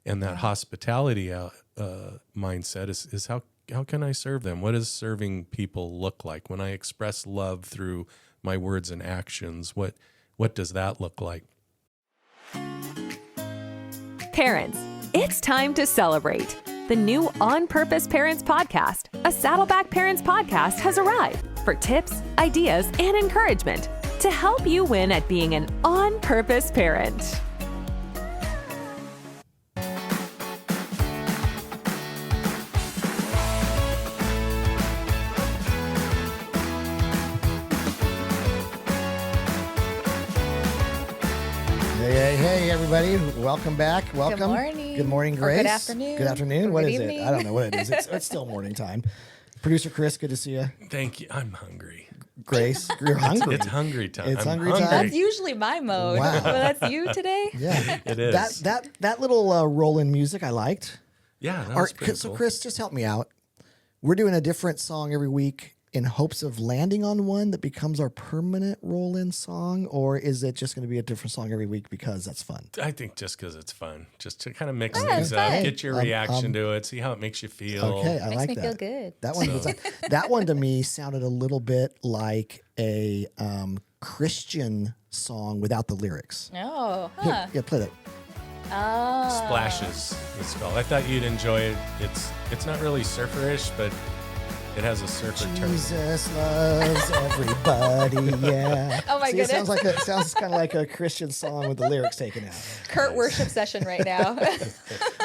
And that hospitality mindset is how can I serve them? What does serving people look like? When I express love through my words and actions, what does that look like? Parents, it's time to celebrate. The new On Purpose Parents podcast, a Saddleback Parents podcast, has arrived for tips, ideas, and encouragement to help you win at being an on purpose parent. Hey, everybody. Welcome back. Welcome. Good morning. Good morning, Grace. Or good afternoon. Good afternoon. Or What good is evening. it? I don't know what it is. It's still morning time. Producer Chris, good to see you. Thank you. I'm hungry. Grace, you're hungry. It's hungry time. It's I'm hungry time. That's usually my mode. Wow. But that's you today? Yeah. It is. That little roll-in music I liked. Yeah, that was pretty So cool. Chris, just help me out. We're doing a different song every week in hopes of landing on one that becomes our permanent roll-in song, or is it just going to be a different song every week because that's fun? I think just because it's fun, just to kind of mix Yeah, things it's up, fun. get your reaction to it, see how it makes you feel. Okay, I Makes like me that. feel good. That one, that one to me sounded a little bit like a Christian song without the lyrics. Oh, Here, huh. yeah, play that. Oh. Splashes, it's called. I thought you'd enjoy it. It's not really surferish, but it has a surfer turn. Jesus loves everybody, yeah. Oh my See, it goodness. sounds kind of like a Christian song with the lyrics taken out. Kurt worship session right now.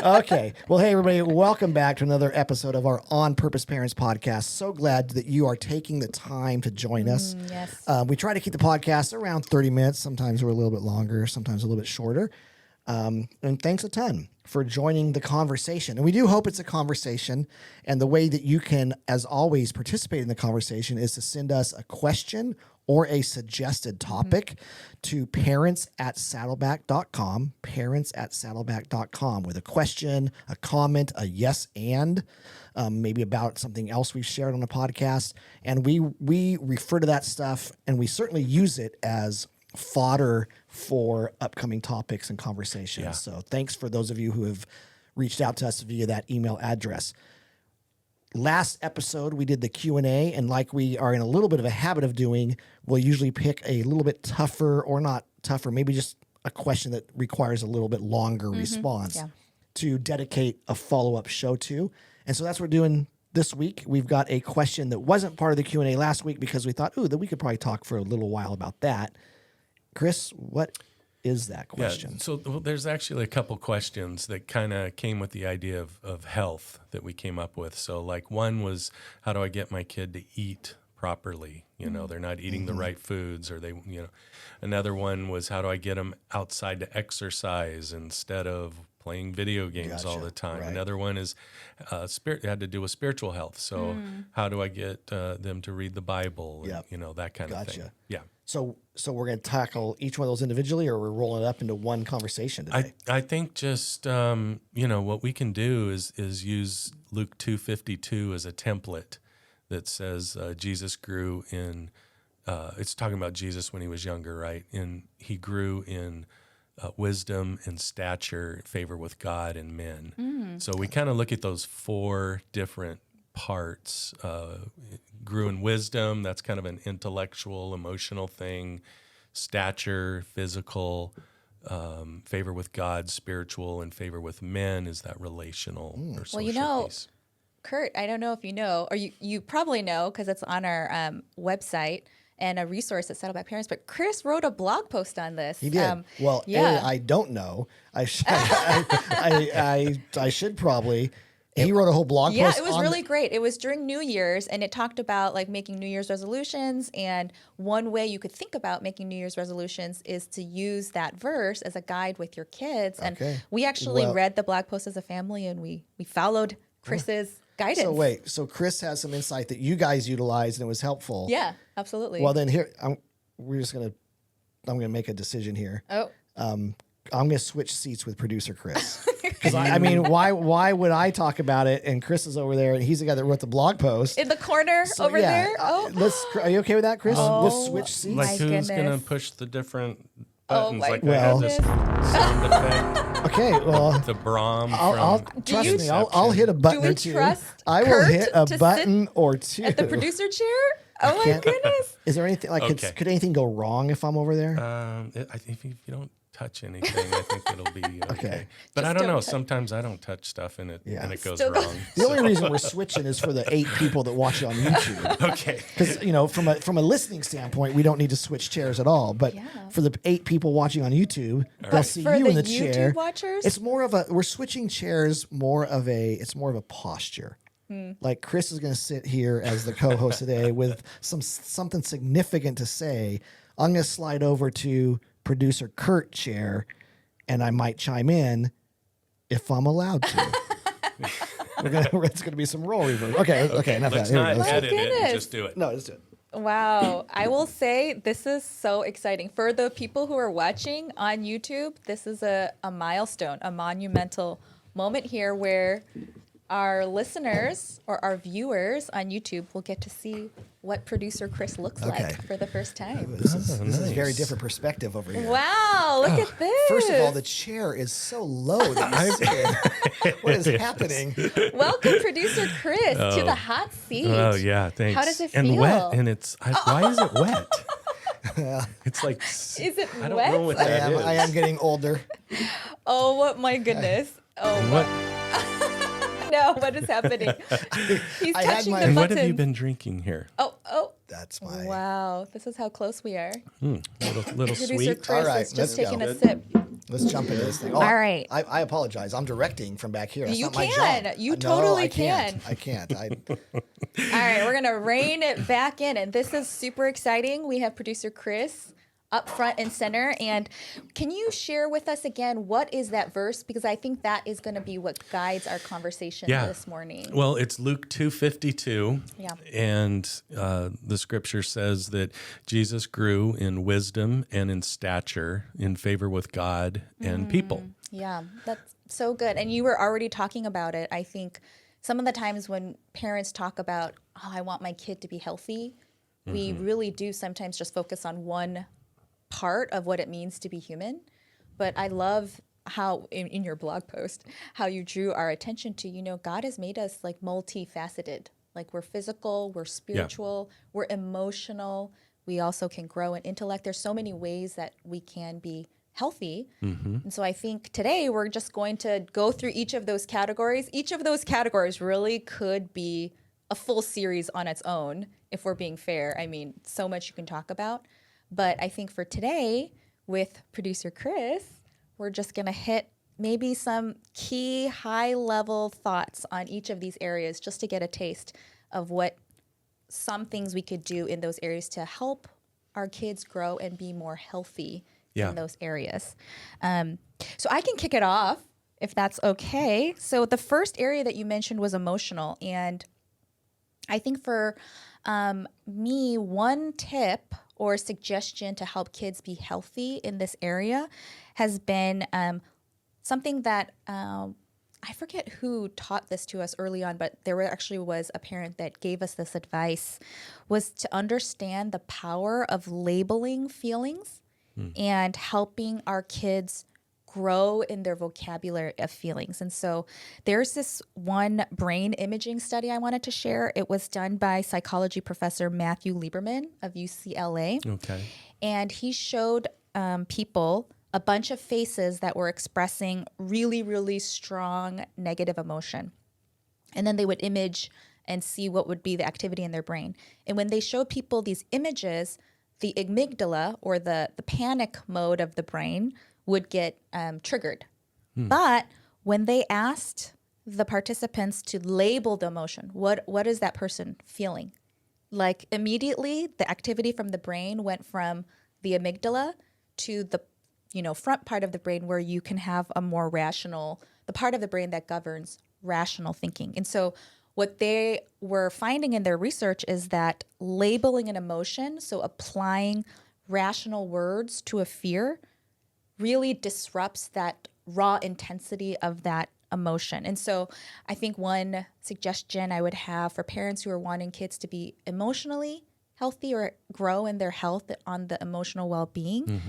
Okay. Well, hey, everybody, welcome back to another episode of our On Purpose Parents podcast. So glad that you are taking the time to join us. Yes. We try to keep the podcast around 30 minutes. Sometimes we're a little bit longer, sometimes a little bit shorter. And thanks a ton for joining the conversation. And we do hope it's a conversation. And the way that you can, as always, participate in the conversation is to send us a question or a suggested topic to parents@saddleback.com, parents@saddleback.com, with a question, a comment, a yes and, maybe about something else we've shared on the podcast. And we refer to that stuff, and we certainly use it as fodder for upcoming topics and conversations. Yeah. So thanks for those of you who have reached out to us via that email address. Last episode, we did the Q&A, and like we are in a little bit of a habit of doing, we'll usually pick a little bit tougher, or not tougher, maybe just a question that requires a little bit longer response to dedicate a follow-up show to. And so that's what we're doing this week. We've got a question that wasn't part of the Q&A last week because we thought, that we could probably talk for a little while about that. Chris, what is that question? Yeah, so there's actually a couple questions that kind of came with the idea of health that we came up with. So like one was, how do I get my kid to eat properly? You know, they're not eating the right foods, or another one was, how do I get them outside to exercise instead of playing video games all the time? Right. Another one is it had to do with spiritual health. So how do I get them to read the Bible? Yep. And, that kind of thing. Yeah. So we're going to tackle each one of those individually, or we're rolling it up into one conversation today? I think just what we can do is use Luke 2:52 as a template that says Jesus grew in. It's talking about Jesus when he was younger, right? And he grew in wisdom and stature, favor with God and men. So we kind of look at those four different parts. Grew in wisdom, that's kind of an intellectual, emotional thing. Stature, physical. Favor with God, spiritual, and favor with men is that relational or social piece. Kurt, I don't know if you know, or you probably know because it's on our website and a resource at Saddleback Parents, but Chris wrote a blog post on this. He did. I don't know. I should probably. He wrote a whole blog post. Yeah, it was really great. It was during New Year's, and it talked about like making New Year's resolutions. And one way you could think about making New Year's resolutions is to use that verse as a guide with your kids. And we actually read the blog post as a family, and we followed Chris's guidance. So Chris has some insight that you guys utilized, and it was helpful. Yeah, absolutely. Well, then I'm gonna make a decision here. Oh. I'm going to switch seats with producer Chris. Because I mean, why would I talk about it and Chris is over there and he's the guy that wrote the blog post in the corner there? Are you okay with that, Chris? Let's switch seats. Like who's going to push the different buttons? my I had this sound effect. Okay, well, The Brahm I'll from trust me. I'll Inception. hit a button we or two. trust I will Kurt hit a to sit button or two. at the producer chair? Oh my goodness. Is there anything like Okay. could anything go wrong if I'm over there? I think if you don't touch anything, I think it'll be okay. But Just I don't don't know. touch. Sometimes I don't touch stuff and it goes Still wrong. The only reason we're switching is for the 8 people that watch it on YouTube. Okay. Because from a listening standpoint, we don't need to switch chairs at all. But Yeah. for the 8 people watching on YouTube, they'll right. see For you the in the YouTube chair. watchers? It's more of a we're switching chairs. It's more of a posture. Like Chris is going to sit here as the co-host today with something significant to say. I'm going to slide over to producer Kurt chair, and I might chime in if I'm allowed to. It's going to be some role reverse. Okay. Enough of Let's that. Here not we go. edit it goodness. and just do it. No, let's do it. Wow. I will say this is so exciting. For the people who are watching on YouTube, this is a milestone, a monumental moment here where our listeners or our viewers on YouTube will get to see what producer Chris looks Okay. like for the first time. This is a very nice. different perspective over here. Wow, look at this. First of all, the chair is so low that you sit in. What is happening? Welcome, producer Chris, to the hot seat. Oh yeah, thanks. How does it and feel? wet, and why is it wet? It's like Is it I don't wet? know what that is. I am getting older. Oh my goodness. Oh, What no, what is happening? He's I had touching my- the and buttons. what have you been drinking here? Oh. That's my. Wow, this is how close we are. Little Producer sweet. Chris All right, is let's just taking go. a sip. Let's jump into this thing. Oh, All right. I apologize. I'm directing from back here. That's You not my can. job. You No, totally I can't. can. I can't. All right, we're going to rein it back in. And this is super exciting. We have producer Chris up front and center. And can you share with us again, what is that verse? Because I think that is going to be what guides our conversation this morning. Well, it's Luke 2:52. Yeah. And the scripture says that Jesus grew in wisdom and in stature, in favor with God and people. Yeah, that's so good. And you were already talking about it. I think some of the times when parents talk about, oh, I want my kid to be healthy, we really do sometimes just focus on one part of what it means to be human. But I love how in your blog post, how you drew our attention to, God has made us like multifaceted. Like we're physical, we're spiritual, we're emotional. We also can grow in intellect. There's so many ways that we can be healthy. And so I think today we're just going to go through each of those categories. Each of those categories really could be a full series on its own, if we're being fair. I mean, so much you can talk about. But I think for today, with producer Chris, we're just going to hit maybe some key high-level thoughts on each of these areas just to get a taste of what some things we could do in those areas to help our kids grow and be more healthy in those areas. So I can kick it off if that's okay. So the first area that you mentioned was emotional. And I think for me, one tip or suggestion to help kids be healthy in this area has been something that I forget who taught this to us early on, but there actually was a parent that gave us this advice, was to understand the power of labeling feelings and helping our kids grow in their vocabulary of feelings. And so there's this one brain imaging study I wanted to share. It was done by psychology professor Matthew Lieberman of UCLA. Okay. And he showed people a bunch of faces that were expressing really, really strong negative emotion. And then they would image and see what would be the activity in their brain. And when they showed people these images, the amygdala, or the panic mode of the brain, would get triggered. But when they asked the participants to label the emotion, what is that person feeling? Like immediately the activity from the brain went from the amygdala to the front part of the brain, where you can have a more rational, the part of the brain that governs rational thinking. And so what they were finding in their research is that labeling an emotion, so applying rational words to a fear, really disrupts that raw intensity of that emotion. And so I think one suggestion I would have for parents who are wanting kids to be emotionally healthy or grow in their health on the emotional well-being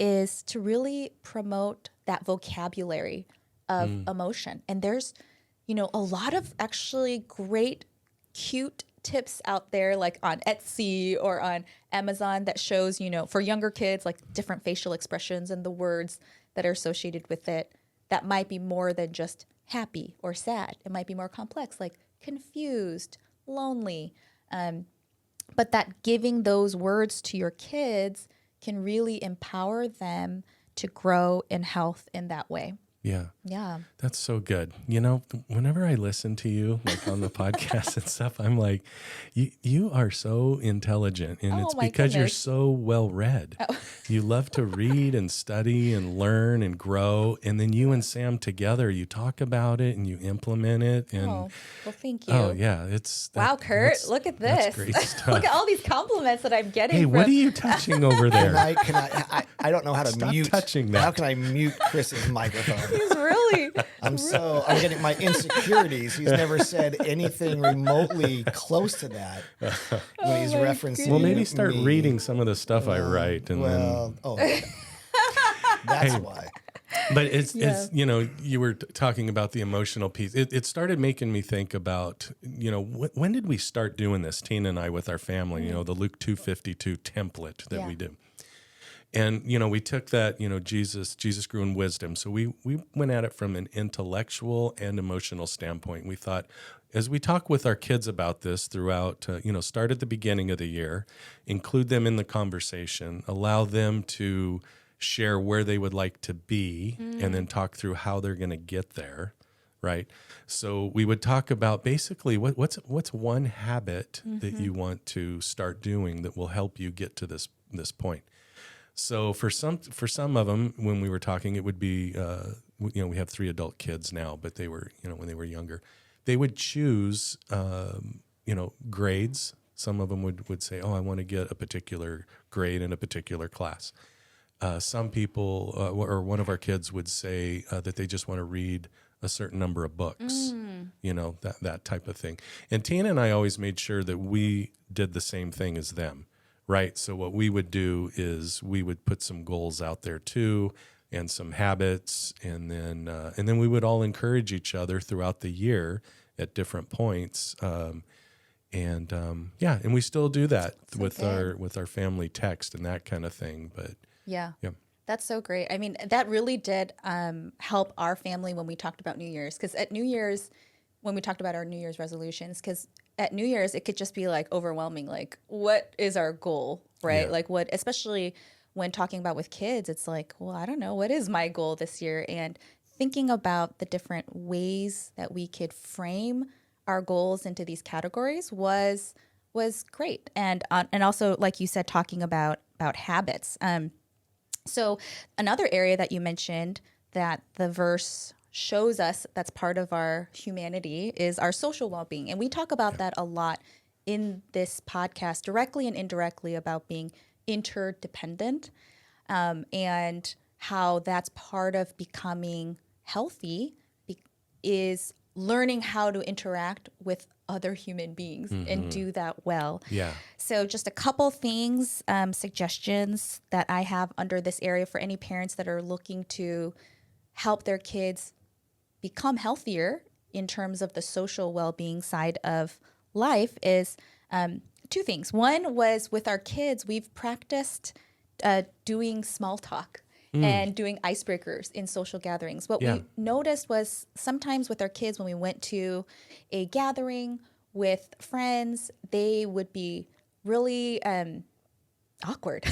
is to really promote that vocabulary of emotion. And there's, a lot of actually great, cute tips out there, like on Etsy or on Amazon, that shows, for younger kids, like different facial expressions and the words that are associated with it that might be more than just happy or sad. It might be more complex, like confused, lonely. But that giving those words to your kids can really empower them to grow in health in that way. Yeah. Yeah. That's so good. Whenever I listen to you, like on the podcast and stuff, I'm like, you are so intelligent, and Oh, it's my because you're goodness. so well read. Oh. You love to read and study and learn and grow, and then you and Sam together, you talk about it and you implement it. And Oh, well, thank you. oh yeah, it's Wow, Kurt, that's- look at that's this. great stuff. Look at all these compliments that I'm getting. Hey, from, what are you touching over there? I don't know how to Stop mute. touching that. How can I mute Chris's microphone? He's really. I'm getting my insecurities. He's never said anything remotely close to that when he's my referencing. Well, maybe start me. reading some of the stuff I write, and then. That's why. But it's Yeah. you were talking about the emotional piece. It started making me think about, when did we start doing this, Tina and I, with our family, the Luke 2:52 template that Yeah. we do. And, we took that, Jesus grew in wisdom. So we went at it from an intellectual and emotional standpoint. We thought, as we talk with our kids about this throughout, start at the beginning of the year, include them in the conversation, allow them to share where they would like to be, and then talk through how they're going to get there, right? So we would talk about basically what's one habit that you want to start doing that will help you get to this point. So for some of them, when we were talking, it would be, we have 3 adult kids now, but they were, when they were younger, they would choose, grades. Some of them would say, oh, I want to get a particular grade in a particular class. Some people, or one of our kids would say that they just want to read a certain number of books, that type of thing. And Tina and I always made sure that we did the same thing as them. Right. So what we would do is we would put some goals out there too, and some habits, and then we would all encourage each other throughout the year at different points. And we still do that with our family text and that kind of thing. But Yeah. yeah. That's so great. I mean, that really did help our family when we talked about New Year's. Because at New Year's, when we talked about our New Year's resolutions, because at New Year's, it could just be like overwhelming. Like, what is our goal, right? Yeah. Like especially when talking about with kids, it's like, well, I don't know, what is my goal this year? And thinking about the different ways that we could frame our goals into these categories was great. And also, like you said, talking about habits. So another area that you mentioned that the verse shows us that's part of our humanity is our social well-being. And we talk about that a lot in this podcast, directly and indirectly, about being interdependent, and how that's part of becoming healthy is learning how to interact with other human beings and do that well. Yeah. So just a couple things, suggestions that I have under this area for any parents that are looking to help their kids become healthier in terms of the social well-being side of life is 2 things. One was with our kids, we've practiced doing small talk and doing icebreakers in social gatherings. What we noticed was sometimes with our kids, when we went to a gathering with friends, they would be really awkward.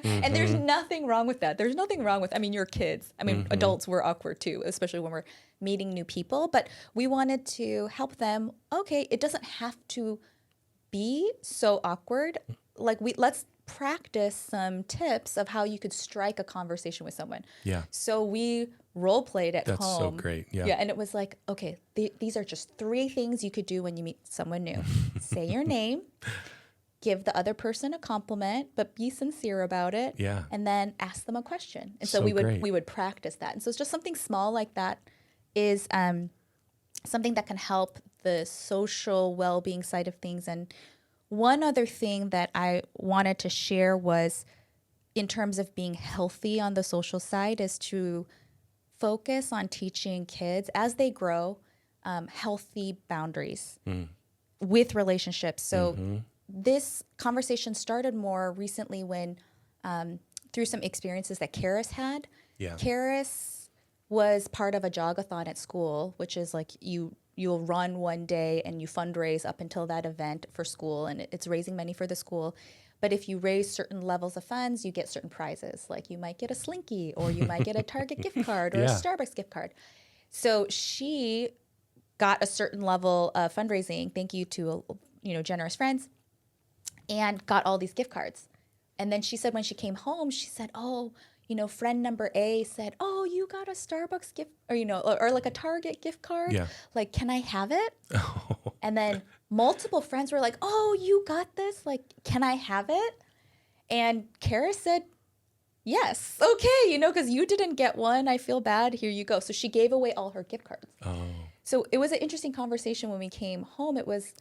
And there's nothing wrong with that. There's nothing wrong with, you're kids. Adults were awkward too, especially when we're meeting new people. But we wanted to help them. Okay, it doesn't have to be so awkward. Like let's practice some tips of how you could strike a conversation with someone. Yeah. So we role played at home. That's so great. Yeah. Yeah, and it was like, okay, these are just 3 things you could do when you meet someone new. Say your name. Give the other person a compliment, but be sincere about it. Yeah. And then ask them a question. And so, So great. we would practice that. And so it's just something small like that is something that can help the social well-being side of things. And one other thing that I wanted to share was in terms of being healthy on the social side is to focus on teaching kids as they grow healthy boundaries with relationships. So this conversation started more recently when through some experiences that Karis had. Yeah. Karis was part of a jogathon at school, which is like you'll run one day and you fundraise up until that event for school, and it's raising money for the school. But if you raise certain levels of funds, you get certain prizes. Like you might get a Slinky, or you might get a Target gift card, or a Starbucks gift card. So she got a certain level of fundraising, thank you to generous friends, and got all these gift cards. And then she said when she came home, she said, "Oh, friend number A said, oh, you got a Starbucks gift, or like a Target gift card. Yeah. Like, can I have it?" And then multiple friends were like, "Oh, you got this. Like, can I have it?" And Kara said, "Yes. Okay, because you didn't get one. I feel bad. Here you go." So she gave away all her gift cards. Oh. So it was an interesting conversation when we came home. It was,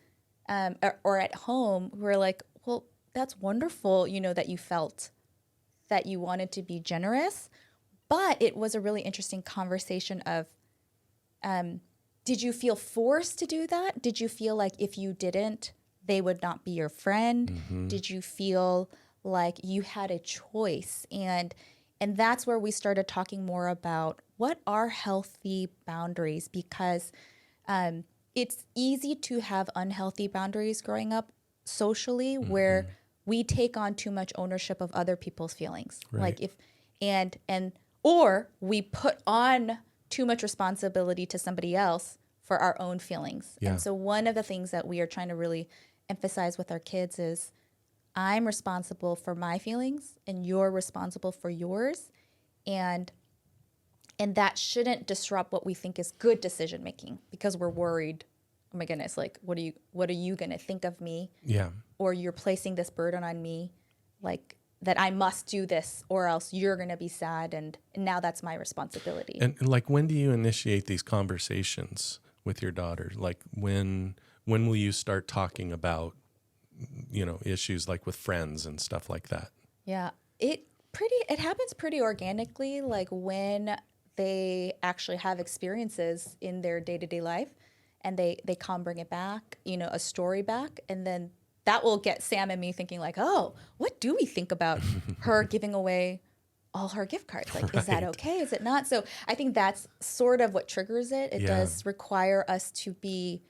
or at home, we were like, well, that's wonderful, that you felt that you wanted to be generous. But it was a really interesting conversation of, did you feel forced to do that? Did you feel like if you didn't, they would not be your friend? Mm-hmm. Did you feel like you had a choice? And that's where we started talking more about what are healthy boundaries, because it's easy to have unhealthy boundaries growing up socially, mm-hmm. where we take on too much ownership of other people's feelings. Right. Like or we put on too much responsibility to somebody else for our own feelings. Yeah. And so one of the things that we are trying to really emphasize with our kids is, I'm responsible for my feelings and you're responsible for yours. And that shouldn't disrupt what we think is good decision making, because we're worried, oh my goodness, like what are you going to think of me? Yeah. Or you're placing this burden on me, like that I must do this or else you're going to be sad, and now that's my responsibility. And like, when do you initiate these conversations with your daughter? Like when will you start talking about, issues like with friends and stuff like that? Yeah, it happens pretty organically, like when they actually have experiences in their day-to-day life and they come bring it back, a story back, and then that will get Sam and me thinking like, oh, what do we think about her giving away all her gift cards? Like, right. Is that okay? Is it not? So I think that's sort of what triggers it. It does require us to be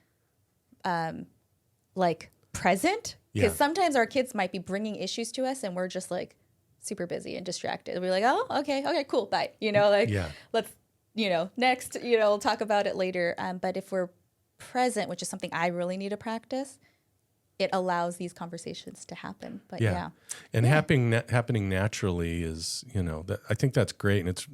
like present, because sometimes our kids might be bringing issues to us and we're just like super busy and distracted. We're like, oh, okay, cool, bye. Let's, next, we'll talk about it later. But if we're present, which is something I really need to practice, it allows these conversations to happen. But and happening naturally is, I think that's great. And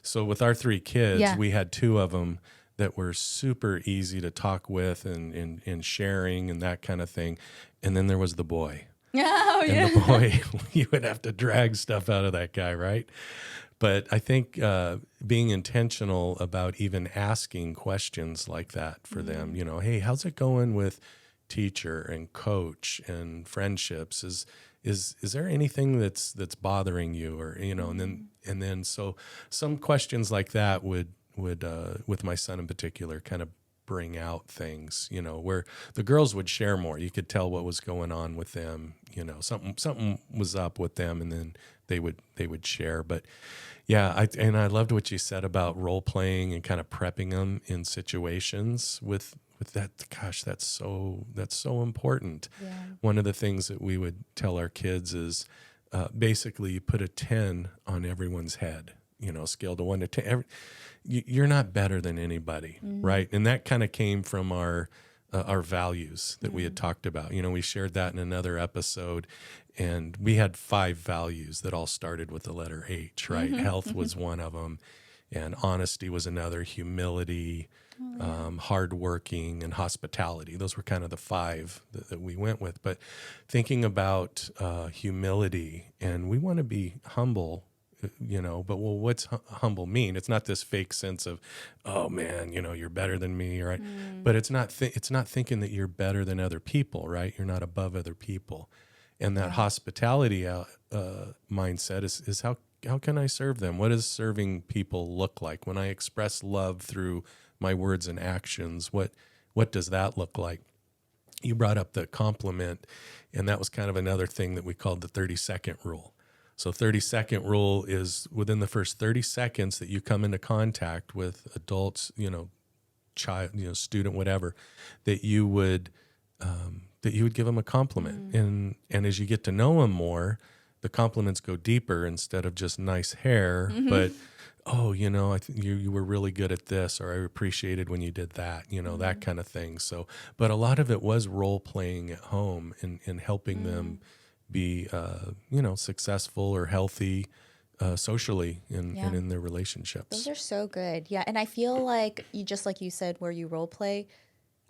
so with our 3 kids, we had 2 of them that were super easy to talk with and sharing and that kind of thing. And then there was the boy. Oh, yeah. And the boy, you would have to drag stuff out of that guy, right? But I think being intentional about even asking questions like that for them, hey, how's it going with teacher and coach and friendships? Is there anything that's bothering you, or and then so some questions like that would with my son in particular kind of bring out things, where the girls would share more. You could tell what was going on with them, something was up with them, and then they would share. But I loved what you said about role playing and kind of prepping them in situations with that. Gosh, that's so important. Yeah. One of the things that we would tell our kids is basically you put a 10 on everyone's head, scale to 1 to 10. You're not better than anybody, right? And that kind of came from our values that we had talked about. We shared that in another episode, and we had 5 values that all started with the letter H, right? Mm-hmm. Health was one of them, and honesty was another, humility, hardworking, and hospitality. Those were kind of the 5 that we went with. But thinking about humility, and we want to be humble, but what's humble mean? It's not this fake sense of, oh man, you're better than me, right? But it's not thinking that you're better than other people, right? You're not above other people. And that hospitality mindset is how can I serve them? What does serving people look like? When I express love through my words and actions, what does that look like? You brought up the compliment, and that was kind of another thing that we called the 30-second rule. So 30-second rule is within the first 30 seconds that you come into contact with adults, child, student, whatever, that you would give them a compliment. And as you get to know them more, the compliments go deeper instead of just nice hair, but I think you were really good at this, or I appreciated when you did that, that kind of thing. So, but a lot of it was role playing at home and helping them be, successful or healthy socially and in their relationships. Those are so good. Yeah. And I feel like just like you said, where you role play,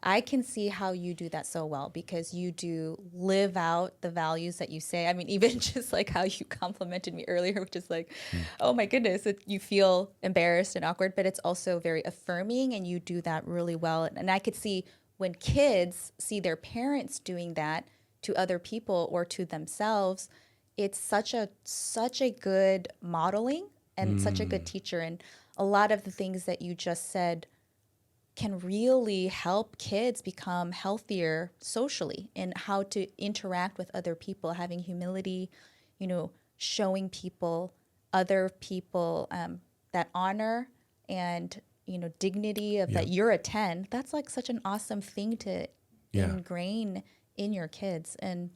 I can see how you do that so well because you do live out the values that you say. I mean, even just like how you complimented me earlier, which is like, oh my goodness, you feel embarrassed and awkward, but it's also very affirming and you do that really well. And I could see when kids see their parents doing that to other people or to themselves, it's such a good modeling and such a good teacher. And a lot of the things that you just said can really help kids become healthier socially and how to interact with other people, having humility, showing other people that honor and, dignity of that you're a 10. That's like such an awesome thing to ingrain in your kids. And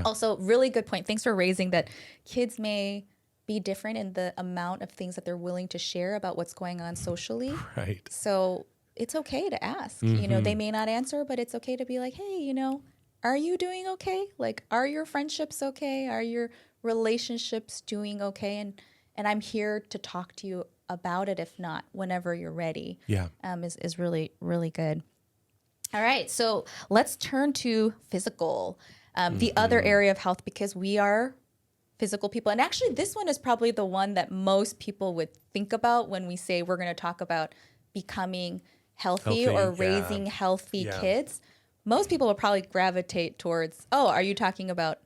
also really good point. Thanks for raising that kids may be different in the amount of things that they're willing to share about what's going on socially. Right. So it's okay to ask. They may not answer, but it's okay to be like, hey, are you doing okay? Like, are your friendships okay? Are your relationships doing okay? And I'm here to talk to you about it, if not, whenever you're ready. Yeah. Is really, really good. All right. So let's turn to physical, the other area of health, because we are physical people. And actually, this one is probably the one that most people would think about when we say we're going to talk about becoming healthy or raising healthy kids. Most people will probably gravitate towards, are you talking about,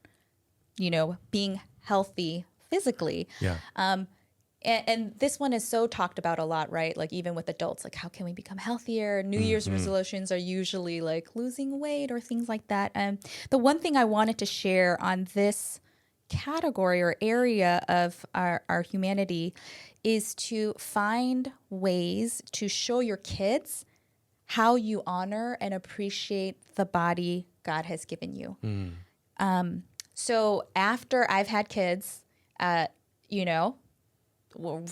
being healthy physically? Yeah. And this one is so talked about a lot, right? Like even with adults, like how can we become healthier? New Year's resolutions are usually like losing weight or things like that. The one thing I wanted to share on this category or area of our humanity is to find ways to show your kids how you honor and appreciate the body God has given you. So after I've had kids,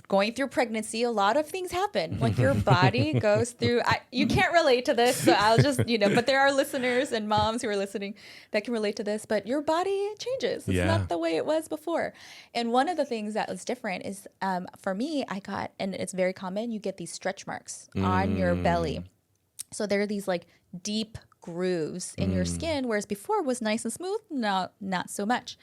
going through pregnancy, a lot of things happen. Like your body goes through, you can't relate to this, so I'll just, but there are listeners and moms who are listening that can relate to this, but your body changes. It's not the way it was before. And one of the things that was different is, for me, and it's very common, you get these stretch marks on your belly. So there are these like deep grooves in your skin, whereas before it was nice and smooth, not so much.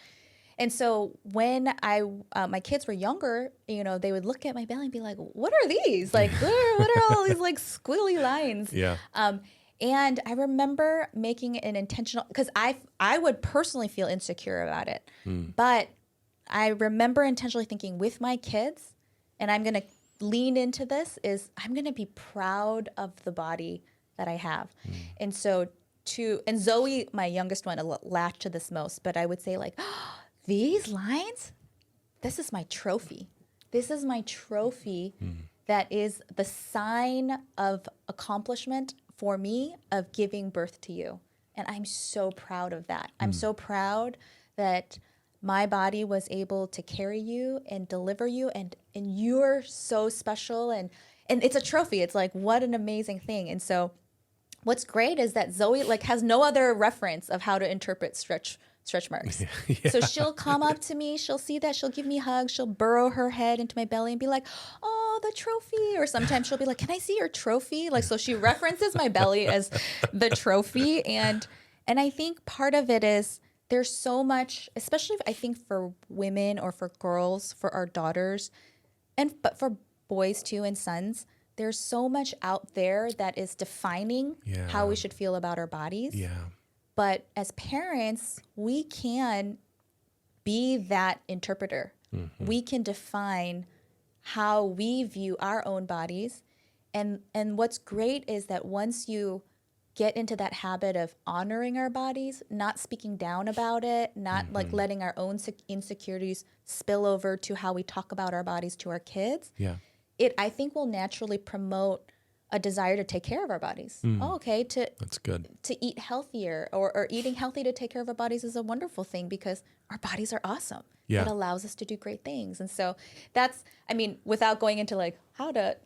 And so when my kids were younger, they would look at my belly and be like, what are these? Like, what are all these like squiggly lines? Yeah. And I remember making an intentional, because I would personally feel insecure about it. But I remember intentionally thinking with my kids, and I'm going to lean into this, is I'm going to be proud of the body that I have. And so and Zoe, my youngest one, latched to this most, but I would say like, these lines, this is my trophy. This is my trophy that is the sign of accomplishment for me of giving birth to you. And I'm so proud of that. I'm so proud that my body was able to carry you and deliver you, and you're so special. And it's a trophy. It's like, what an amazing thing. And so what's great is that Zoe like has no other reference of how to interpret stretch marks. So she'll come up to me, she'll see that, she'll give me hugs, she'll burrow her head into my belly and be like, oh, the trophy. Or sometimes she'll be like, can I see your trophy? Like, so she references my belly as the trophy. And I think part of it is there's so much, especially I think for women or for girls, for our daughters, but for boys too and sons, there's so much out there that is defining how we should feel about our bodies. Yeah. But as parents, we can be that interpreter. We can define how we view our own bodies. And what's great is that once you get into that habit of honoring our bodies, not speaking down about it, not like letting our own insecurities spill over to how we talk about our bodies to our kids, it, I think, will naturally promote a desire to take care of our bodies. Oh, okay, That's good. to eat healthier or eating healthy to take care of our bodies is a wonderful thing because our bodies are awesome. Yeah. It allows us to do great things. And so that's, I mean, without going into like how to,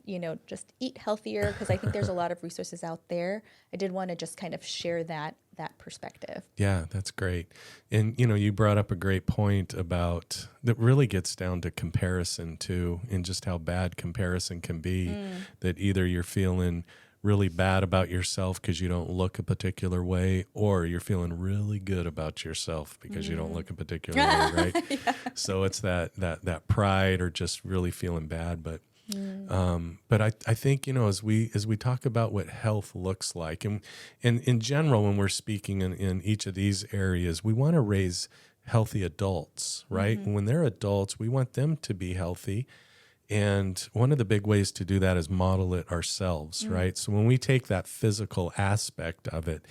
just eat healthier, because I think there's a lot of resources out there. I did want to just kind of share that perspective. Yeah, that's great. And, you brought up a great point about that really gets down to comparison too, and just how bad comparison can be, that either you're feeling really bad about yourself because you don't look a particular way, or you're feeling really good about yourself because you don't look a particular way, right? So it's that pride or just really feeling bad. But I think, as we talk about what health looks like, and in general, when we're speaking in each of these areas, we want to raise healthy adults, right? When they're adults, we want them to be healthy. And one of the big ways to do that is model it ourselves, right? So when we take that physical aspect of it,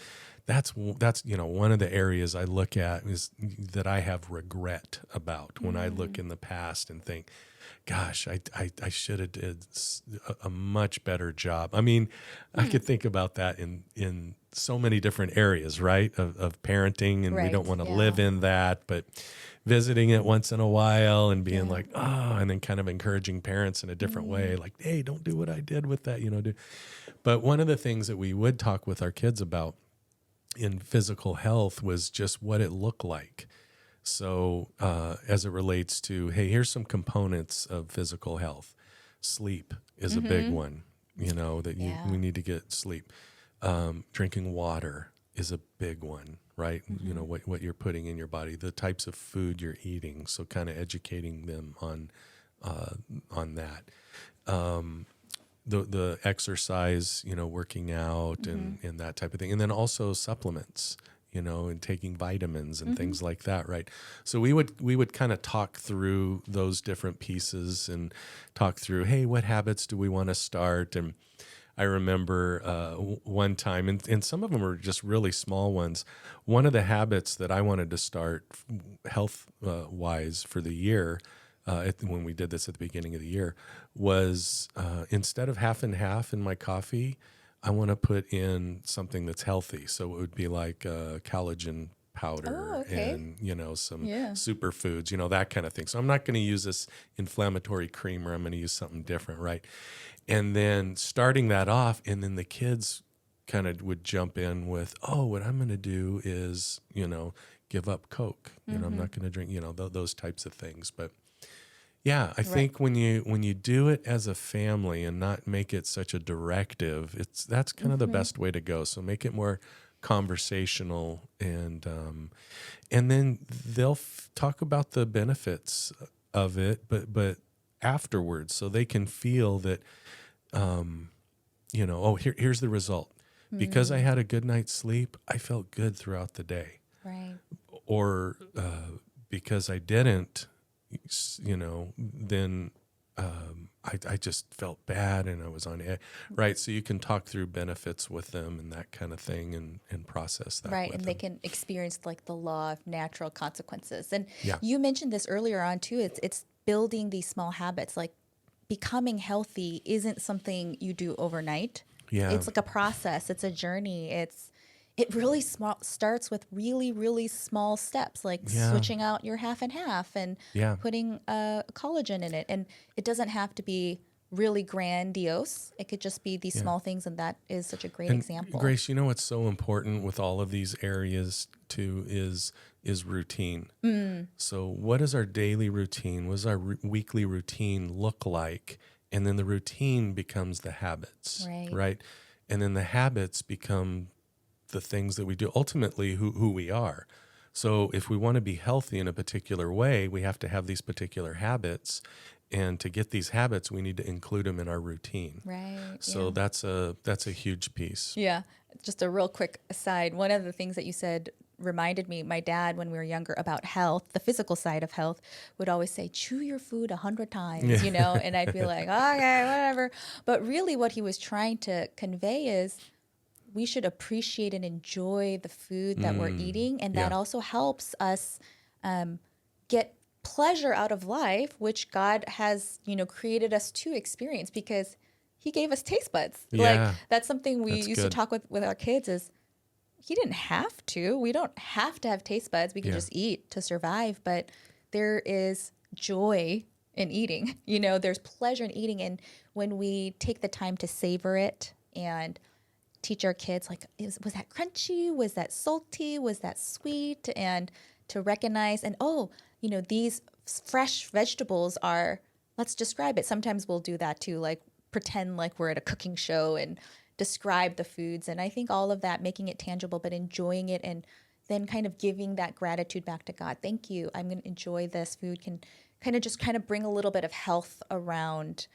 that's one of the areas I look at is that I have regret about when I look in the past and think, gosh, I should have did a much better job. I mean, I could think about that in so many different areas, right? Of parenting, and we don't want to live in that, but visiting it once in a while and being like, and then kind of encouraging parents in a different way, like, hey, don't do what I did with that, But one of the things that we would talk with our kids about in physical health was just what it looked like. So as it relates to, hey, here's some components of physical health. Sleep is a big one, that we need to get sleep. Drinking water is a big one, right? What you're putting in your body, the types of food you're eating. So kind of educating them on that. The exercise, working out and that type of thing. And then also supplements, and taking vitamins and things like that, right? So we would kind of talk through those different pieces and talk through, hey, what habits do we want to start? And I remember one time, and some of them were just really small ones. One of the habits that I wanted to start health-wise for the year, when we did this at the beginning of the year, was instead of half and half in my coffee, I want to put in something that's healthy. So it would be like collagen powder and, some superfoods, that kind of thing. So I'm not going to use this inflammatory creamer. I'm going to use something different, right? And then starting that off, and then the kids kind of would jump in with, oh, what I'm going to do is, give up Coke. I'm not going to drink, those types of things. But yeah, I think when you do it as a family and not make it such a directive, that's kind of the best way to go. So make it more conversational, and then they'll talk about the benefits of it, but afterwards, so they can feel that, here's the result. Because I had a good night's sleep, I felt good throughout the day. Right. Or because I didn't, then I just felt bad and I was on edge. Right. So you can talk through benefits with them and that kind of thing and process that. Right. with And them. they can experience like the law of natural consequences. And Yeah. you mentioned this earlier on too. It's building these small habits. Like becoming healthy isn't something you do overnight. Yeah. It's like a process. It's a journey. It really starts with really, really small steps, like switching out your half and half and putting collagen in it. And it doesn't have to be really grandiose. It could just be these small things, and that is such a great example. Grace, what's so important with all of these areas too is routine. So what does our daily routine, what does our weekly routine look like? And then the routine becomes the habits, right? And then the habits become the things that we do, ultimately who we are. So if we want to be healthy in a particular way, we have to have these particular habits. And to get these habits, we need to include them in our routine. Right. So that's a huge piece. Yeah. Just a real quick aside. One of the things that you said reminded me, my dad, when we were younger, about health, the physical side of health, would always say, chew your food 100 times, and I'd be like, okay, whatever. But really what he was trying to convey is we should appreciate and enjoy the food that we're eating. And that also helps us get pleasure out of life, which God has, created us to experience because he gave us taste buds. Yeah. That's something we That's used good. to talk with our kids is he didn't have to. We don't have to have taste buds. We can just eat to survive. But there is joy in eating. There's pleasure in eating. And when we take the time to savor it and teach our kids, like, was that crunchy? Was that salty? Was that sweet? And to recognize, and these fresh vegetables are, let's describe it. Sometimes we'll do that too, like pretend like we're at a cooking show and describe the foods. And I think all of that, making it tangible, but enjoying it and then kind of giving that gratitude back to God. Thank you. I'm going to enjoy this food can kind of bring a little bit of health around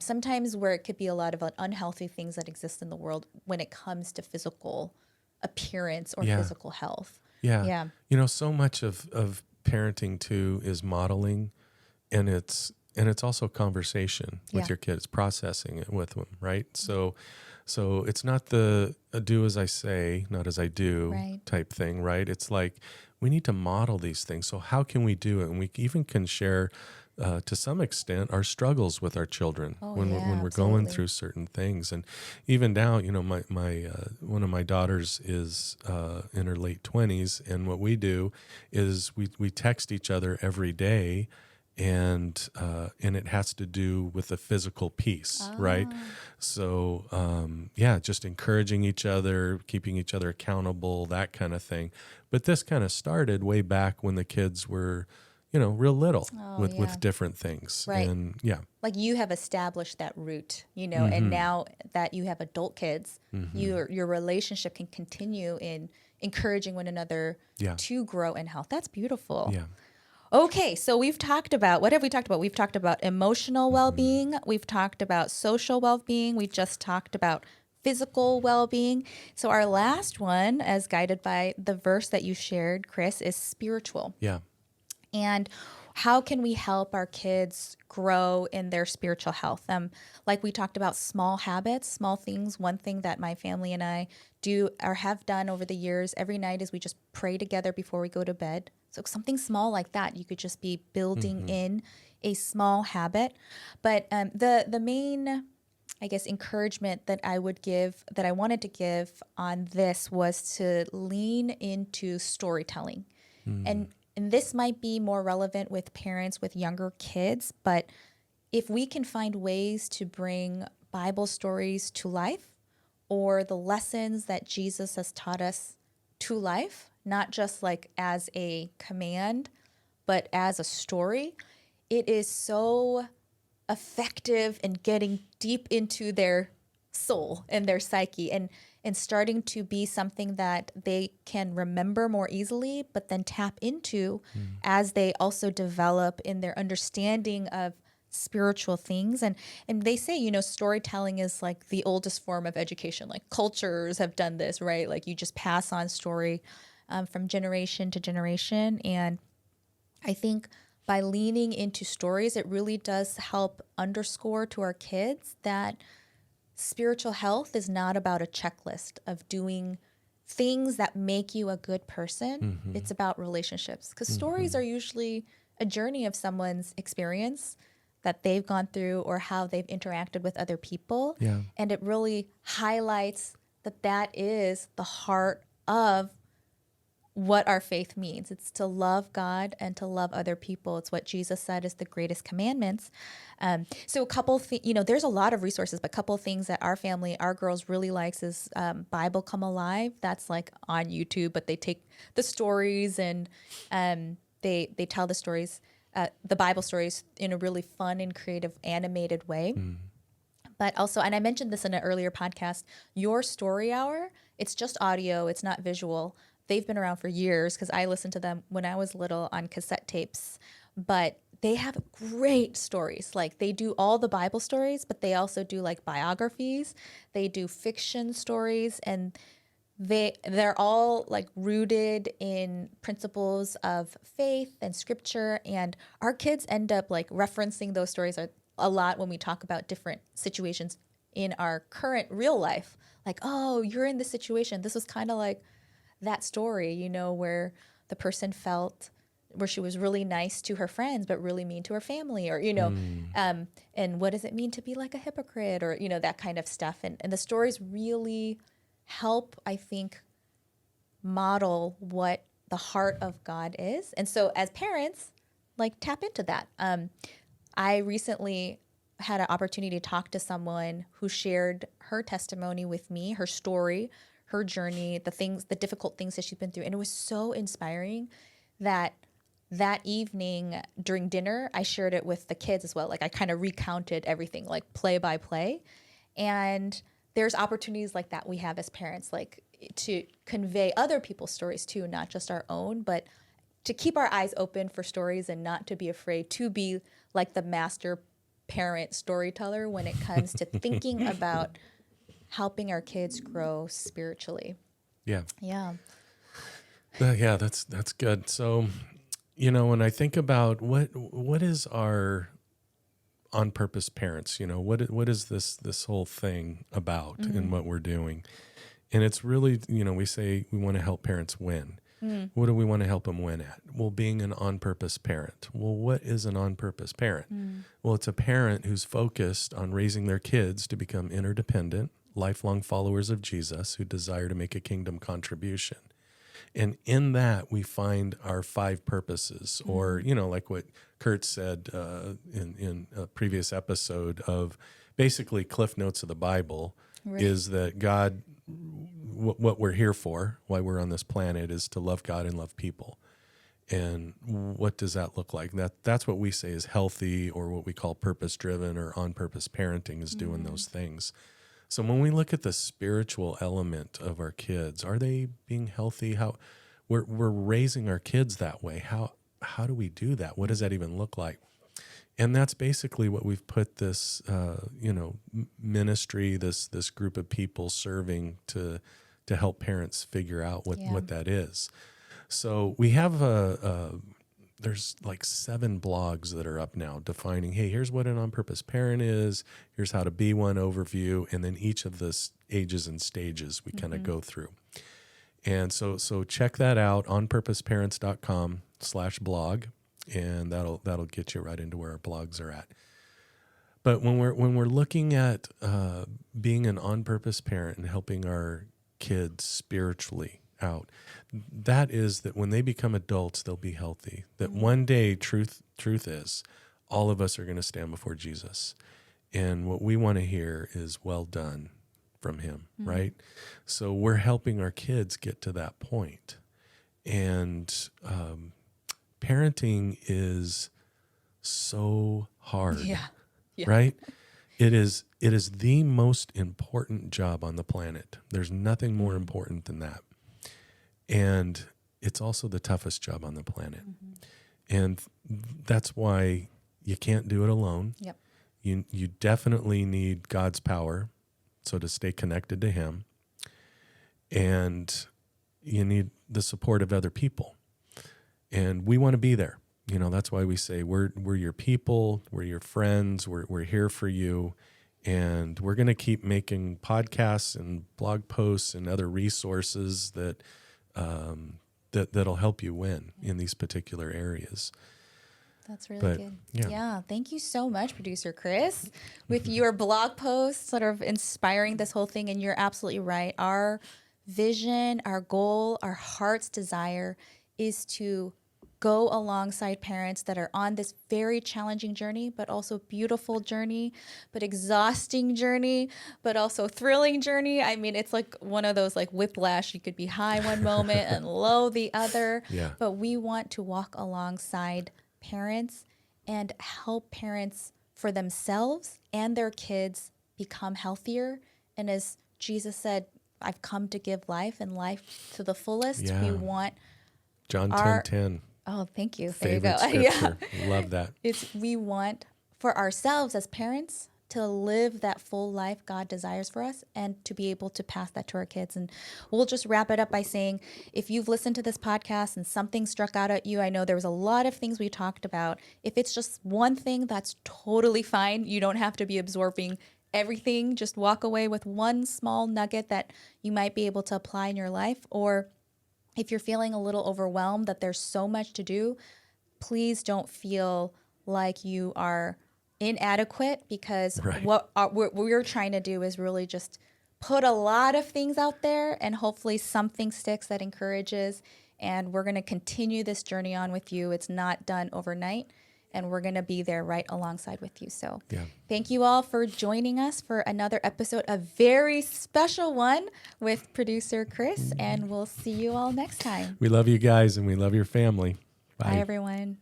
sometimes where it could be a lot of unhealthy things that exist in the world when it comes to physical appearance or physical health. Yeah. So much of parenting too is modeling, and it's also conversation with your kids, processing it with them, right? So it's not the do as I say, not as I do type thing, right? It's like we need to model these things. So how can we do it? And we even can share to some extent our struggles with our children when we're going through certain things. And even now, my one of my daughters is in her late 20s, and what we do is we text each other every day, and it has to do with the physical piece, right? So just encouraging each other, keeping each other accountable, that kind of thing. But this kind of started way back when the kids were real little with different things. Right. And like you have established that root, and now that you have adult kids, your relationship can continue in encouraging one another to grow in health. That's beautiful. Yeah. Okay, so we've talked about, what have we talked about? We've talked about emotional well-being. We've talked about social well-being. We just talked about physical well-being. So our last one, as guided by the verse that you shared, Chris, is spiritual. Yeah. And how can we help our kids grow in their spiritual health? Like we talked about small habits, small things. One thing that my family and I do or have done over the years every night is we just pray together before we go to bed. So something small like that, you could just be building in a small habit. But the main, I guess, encouragement that I wanted to give on this was to lean into storytelling. And this might be more relevant with parents with younger kids, but if we can find ways to bring Bible stories to life or the lessons that Jesus has taught us to life, not just like as a command, but as a story, it is so effective in getting deep into their soul and their psyche and starting to be something that they can remember more easily, but then tap into as they also develop in their understanding of spiritual things. And they say, storytelling is like the oldest form of education. Like cultures have done this, right? Like you just pass on story from generation to generation. And I think by leaning into stories, it really does help underscore to our kids that spiritual health is not about a checklist of doing things that make you a good person. It's about relationships, because stories are usually a journey of someone's experience that they've gone through or how they've interacted with other people. Yeah. And it really highlights that is the heart of what our faith means. It's to love God and to love other people. It's what Jesus said is the greatest commandments. So a couple there's a lot of resources, but a couple of things that our girls really likes is Bible Come Alive. That's like on YouTube, but they take the stories and they tell the stories, the Bible stories in a really fun and creative animated way. But also, and I mentioned this in an earlier podcast, Your Story Hour, it's just audio, it's not visual. They've been around for years because I listened to them when I was little on cassette tapes. But they have great stories. Like they do all the Bible stories, but they also do like biographies. They do fiction stories. And they're all like rooted in principles of faith and scripture, and our kids end up like referencing those stories a lot when we talk about different situations in our current real life. Like, oh, you're in this situation. This was kind of like that story, where the person felt where she was really nice to her friends but really mean to her family, or and what does it mean to be like a hypocrite, or that kind of stuff. And the stories really help, I think, model what the heart of God is. And so as parents, like, tap into that. I recently had an opportunity to talk to someone who shared her testimony with me, her story, her journey, the difficult things that she's been through. And it was so inspiring that evening during dinner, I shared it with the kids as well. Like, I kind of recounted everything, like play by play. And there's opportunities like that we have as parents, like to convey other people's stories too, not just our own, but to keep our eyes open for stories and not to be afraid to be like the master parent storyteller when it comes to thinking about helping our kids grow spiritually. Yeah. Yeah. Yeah, that's good. So, when I think about what is our on purpose parents, what is this whole thing about and what we're doing? And it's really, we say we want to help parents win. What do we want to help them win at? Well, being an on purpose parent. Well, what is an on purpose parent? Well, it's a parent who's focused on raising their kids to become interdependent, lifelong followers of Jesus who desire to make a kingdom contribution. And in that, we find our 5 purposes, or, like what Kurt said in a previous episode of basically Cliff Notes of the Bible, right, is that God, what we're here for, why we're on this planet, is to love God and love people. And what does that look like? That's what we say is healthy, or what we call purpose-driven or on-purpose parenting, is doing those things. So when we look at the spiritual element of our kids, are they being healthy? How we're raising our kids that way. How do we do that? What does that even look like? And that's basically what we've put this, ministry, this group of people serving to help parents figure out what that is. So we have there's like 7 blogs that are up now defining, hey, here's what an on-purpose parent is, here's how to be one overview, and then each of the ages and stages we kind of go through. And so check that out, onpurposeparents.com/blog, and that'll get you right into where our blogs are at. But when we're looking at being an on-purpose parent and helping our kids spiritually out, that is that when they become adults, they'll be healthy. That one day, truth is, all of us are going to stand before Jesus, and what we want to hear is "well done" from Him, right? So we're helping our kids get to that point, and parenting is so hard, right? It is the most important job on the planet. There's nothing more important than that. And it's also the toughest job on the planet. And that's why you can't do it alone. Yep. You definitely need God's power, so to stay connected to Him. And you need the support of other people. And we want to be there. That's why we say we're your people, we're your friends, we're here for you. And we're going to keep making podcasts and blog posts and other resources that'll help you win in these particular areas. That's really good. Yeah. Thank you so much, Producer Chris, with your blog posts sort of inspiring this whole thing. And you're absolutely right. Our vision, our goal, our heart's desire is to go alongside parents that are on this very challenging journey, but also beautiful journey, but exhausting journey, but also thrilling journey. I mean, it's like one of those like whiplash. You could be high one moment and low the other. Yeah. But we want to walk alongside parents and help parents for themselves and their kids become healthier. And as Jesus said, I've come to give life and life to the fullest. Yeah. We want John 10:10. Oh, thank you. There Favorite you go. scripture. Love that. We want for ourselves as parents to live that full life God desires for us and to be able to pass that to our kids. And we'll just wrap it up by saying, if you've listened to this podcast and something struck out at you, I know there was a lot of things we talked about. If it's just one thing, that's totally fine. You don't have to be absorbing everything. Just walk away with one small nugget that you might be able to apply in your life. Or if you're feeling a little overwhelmed that there's so much to do, please don't feel like you are inadequate, because what we're trying to do is really just put a lot of things out there, and hopefully something sticks that encourages. And we're going to continue this journey on with you. It's not done overnight, and we're going to be there right alongside with you. So thank you all for joining us for another episode, a very special one with producer Chris, and we'll see you all next time. We love you guys, and we love your family. Bye everyone.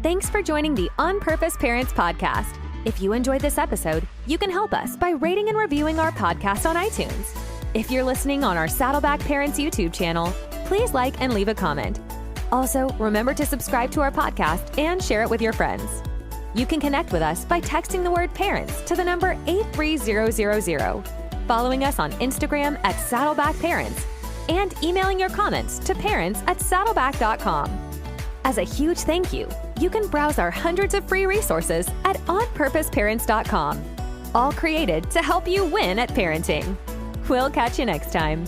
Thanks for joining the On Purpose Parents podcast. If you enjoyed this episode, you can help us by rating and reviewing our podcast on iTunes. If you're listening on our Saddleback Parents YouTube channel, please like and leave a comment. Also, remember to subscribe to our podcast and share it with your friends. You can connect with us by texting the word parents to the number 83000, following us on Instagram at Saddleback Parents, and emailing your comments to parents@saddleback.com. As a huge thank you, you can browse our hundreds of free resources at onpurposeparents.com, all created to help you win at parenting. We'll catch you next time.